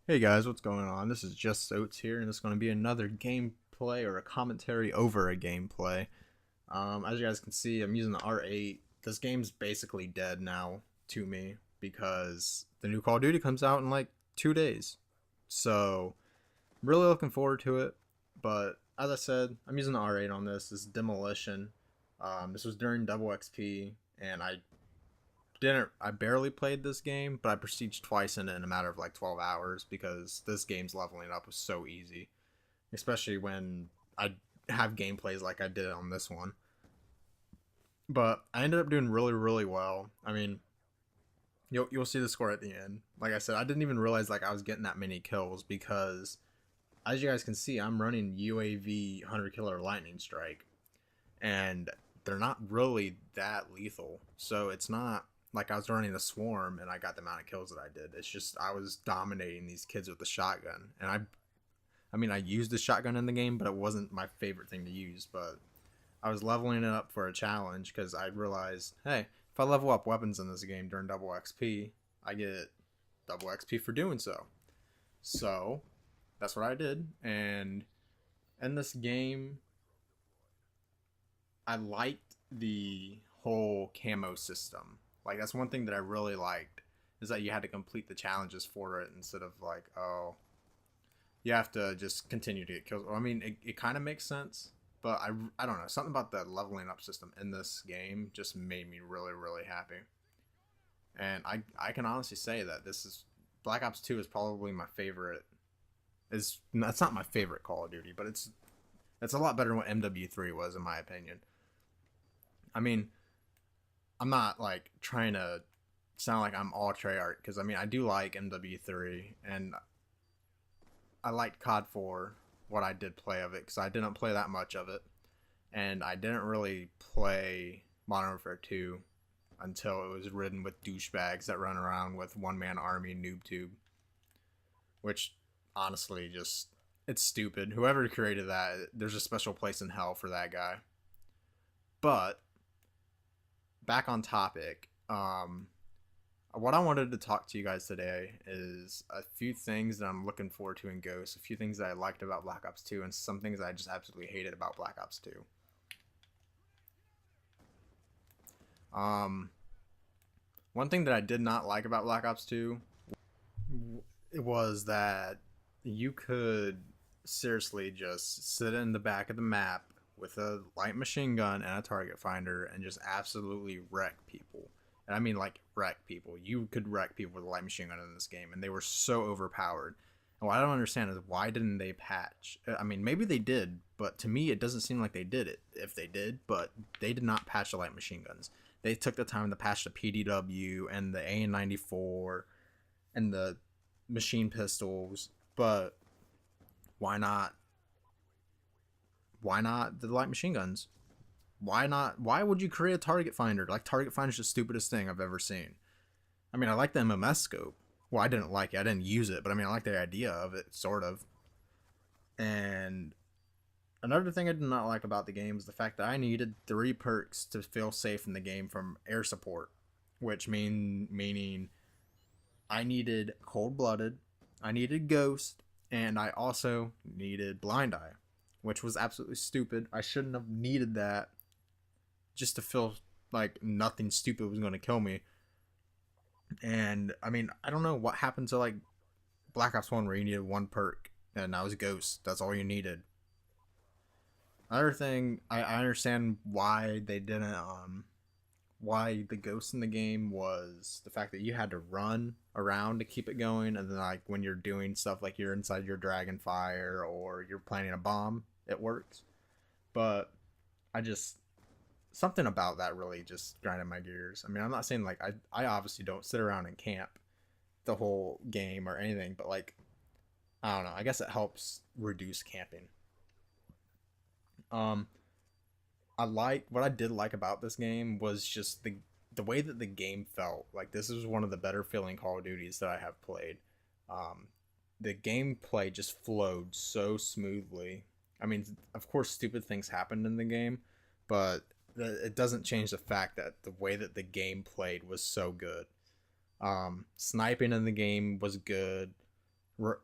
Hey guys, what's going on? This is JusTOaTs here, and this is going to be another gameplay or a commentary over a gameplay. As you guys can see, I'm using the R8. This game's basically dead now to me because the new Call of Duty comes out in like 2 days. So, I'm really looking forward to it. But as I said, I'm using the R8 on this. This is Demolition. This was during double XP, and I barely played this game, but I prestiged twice in it in a matter of like 12 hours because this game's leveling up was so easy, especially when I have gameplays like I did on this one. But I ended up doing really well. I mean, you'll see the score at the end. Like I said, I didn't even realize like I was getting that many kills because as you guys can see, I'm running UAV 100 killer lightning strike, and they're not really that lethal. So it's not like I was running a swarm and I got the amount of kills that I did. It's just I was dominating these kids with the shotgun. And I mean I used the shotgun in the game, but it wasn't my favorite thing to use, but I was leveling it up for a challenge cuz I realized, hey, if I level up weapons in this game during double XP, I get double XP for doing so. So, that's what I did, and in this game I liked the whole camo system. Like that's one thing that I really liked is that you had to complete the challenges for it instead of like, oh, you have to just continue to get kills. I mean, it kind of makes sense, but I don't know. Something about the leveling up system in this game just made me really happy. And I can honestly say that this is Black Ops 2 is probably my favorite. Is It's not my favorite Call of Duty, but it's a lot better than what MW3 was in my opinion. I mean, I'm not like trying to sound like I'm all Treyarch because I mean I do like MW3 and I liked COD 4 what I did play of it because I didn't play that much of it, and I didn't really play Modern Warfare 2 until it was ridden with douchebags that run around with one man army noob tube, which honestly just it's stupid. Whoever created that, there's a special place in hell for that guy. But back on topic, what I wanted to talk to you guys today is a few things that I'm looking forward to in Ghost, a few things that I liked about Black Ops 2, and some things I just absolutely hated about Black Ops 2. Um, One thing that I did not like about Black Ops 2 it was that you could seriously just sit in the back of the map with a light machine gun and a target finder and just absolutely wreck people. And I mean like wreck people. You could wreck people with a light machine gun in this game, and they were so overpowered. And what I don't understand is why didn't they patch? I mean, maybe they did, but to me it doesn't seem like they did it. If they did, but they did not patch the light machine guns. They took the time to patch the PDW and the AN-94 and the machine pistols, but why not? Why not the light machine guns? Why not? Why would you create a target finder? Like target finder is the stupidest thing I've ever seen. I mean, I like the MMS scope. Well, I didn't like it. I didn't use it, but I mean, I like the idea of it, sort of. And another thing I did not like about the game is the fact that I needed 3 perks to feel safe in the game from air support, which meaning I needed Cold Blooded, I needed Ghost, and I also needed Blind Eye, which was absolutely stupid. I shouldn't have needed that just to feel like nothing stupid was going to kill me. And I mean, I don't know what happened to like Black Ops 1 where you needed 1 perk and that was Ghost. That's all you needed. Another thing, I understand why they didn't why the ghost in the game was the fact that you had to run around to keep it going, and then like when you're doing stuff like you're inside your Dragonfire or you're planting a bomb, it works. But I just something about that really just grinded my gears. I mean, I'm not saying like I obviously don't sit around and camp the whole game or anything, but like I don't know. I guess it helps reduce camping. Um, I like what I did like about this game was just the way that the game felt. Like this is one of the better feeling Call of Duties that I have played. Um, the gameplay just flowed so smoothly. I mean, of course, stupid things happened in the game, but it doesn't change the fact that the way that the game played was so good. Sniping in the game was good.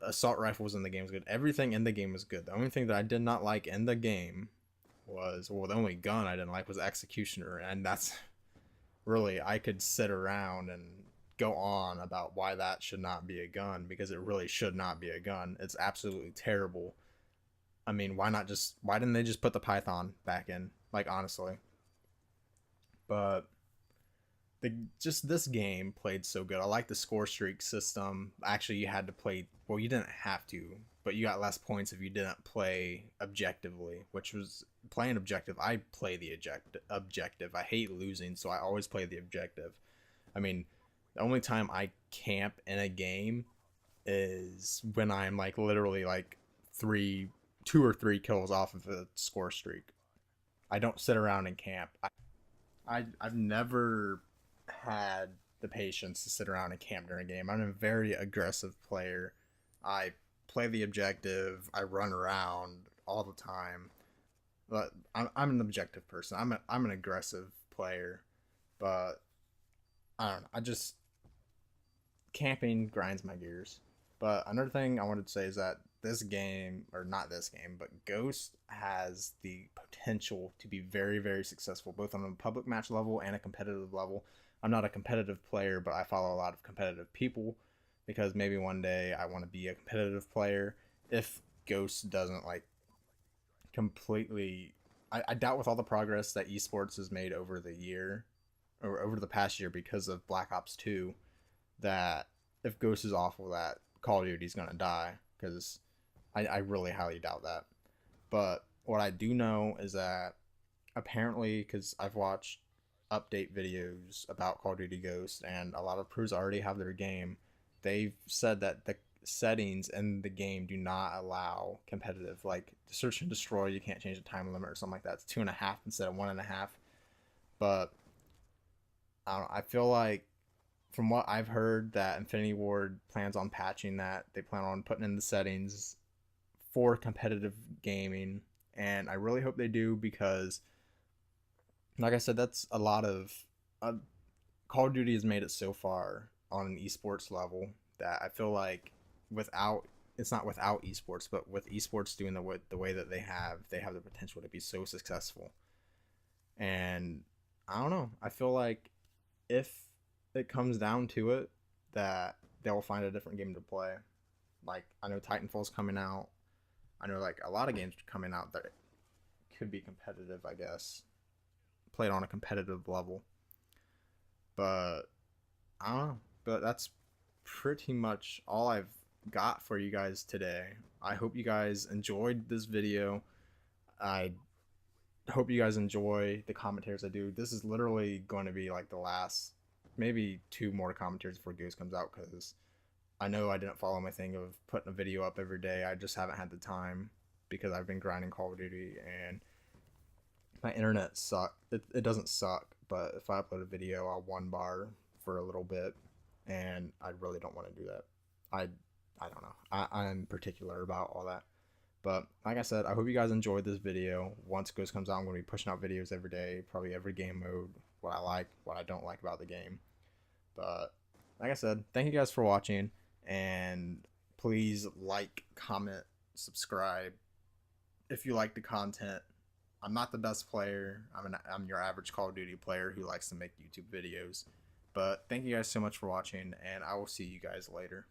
assault rifles in the game was good. Everything in the game was good. The only thing that I did not like in the game was, well, the only gun I didn't like was Executioner, and that's really, I could sit around and go on about why that should not be a gun, because it really should not be a gun. It's absolutely terrible. I mean, why didn't they just put the Python back in? Like, honestly. But just this game played so good. I like the score streak system. Actually, you had to play, well, you didn't have to, but you got less points if you didn't play objectively, which was playing objective. I play the objective. I hate losing, so I always play the objective. I mean, the only time I camp in a game is when I'm like literally like 2 or 3 kills off of a score streak. I don't sit around and camp. I've never had the patience to sit around and camp during a game. I'm a very aggressive player. I play the objective. I run around all the time. But I'm an objective person. I'm an aggressive player. But I don't know. I just, camping grinds my gears. But another thing I wanted to say is that this game, or not this game, but Ghost has the potential to be very, very successful, both on a public match level and a competitive level. I'm not a competitive player, but I follow a lot of competitive people because maybe one day I want to be a competitive player. If Ghost doesn't like completely, I doubt with all the progress that esports has made over the year, or over the past year because of Black Ops 2, that if Ghost is awful, that Call of Duty's gonna die, because I really highly doubt that. But what I do know is that apparently, because I've watched update videos about Call of Duty Ghost, and a lot of pros already have their game, they've said that the settings in the game do not allow competitive. Like the search and destroy, you can't change the time limit or something like that. It's 2.5 instead of 1.5. But I don't know, I feel like from what I've heard that Infinity Ward plans on patching that. They plan on putting in the settings for competitive gaming, and I really hope they do, because like I said, that's a lot of Call of Duty has made it so far on an esports level that I feel like without, it's not without esports, but with esports doing the way that they have the potential to be so successful. And I don't know, I feel like if it comes down to it, that they'll find a different game to play. Like, I know Titanfall's coming out. I know like a lot of games are coming out that could be competitive, I guess, played on a competitive level. But I don't know. But that's pretty much all I've got for you guys today. I hope you guys enjoyed this video. I hope you guys enjoy the commentaries I do. This is literally going to be like the last, maybe 2 more commentaries before Goose comes out, because I know I didn't follow my thing of putting a video up every day. I just haven't had the time because I've been grinding Call of Duty, and my internet suck. It doesn't suck, but if I upload a video, I'll one bar for a little bit, and I really don't want to do that. I don't know. I'm particular about all that. But like I said, I hope you guys enjoyed this video. Once Ghost comes out, I'm going to be pushing out videos every day, probably every game mode, what I like, what I don't like about the game. But like I said, thank you guys for watching, and please like, comment, subscribe if you like the content. I'm not the best player. I'm your average Call of Duty player who likes to make YouTube videos. But thank you guys so much for watching, and I will see you guys later.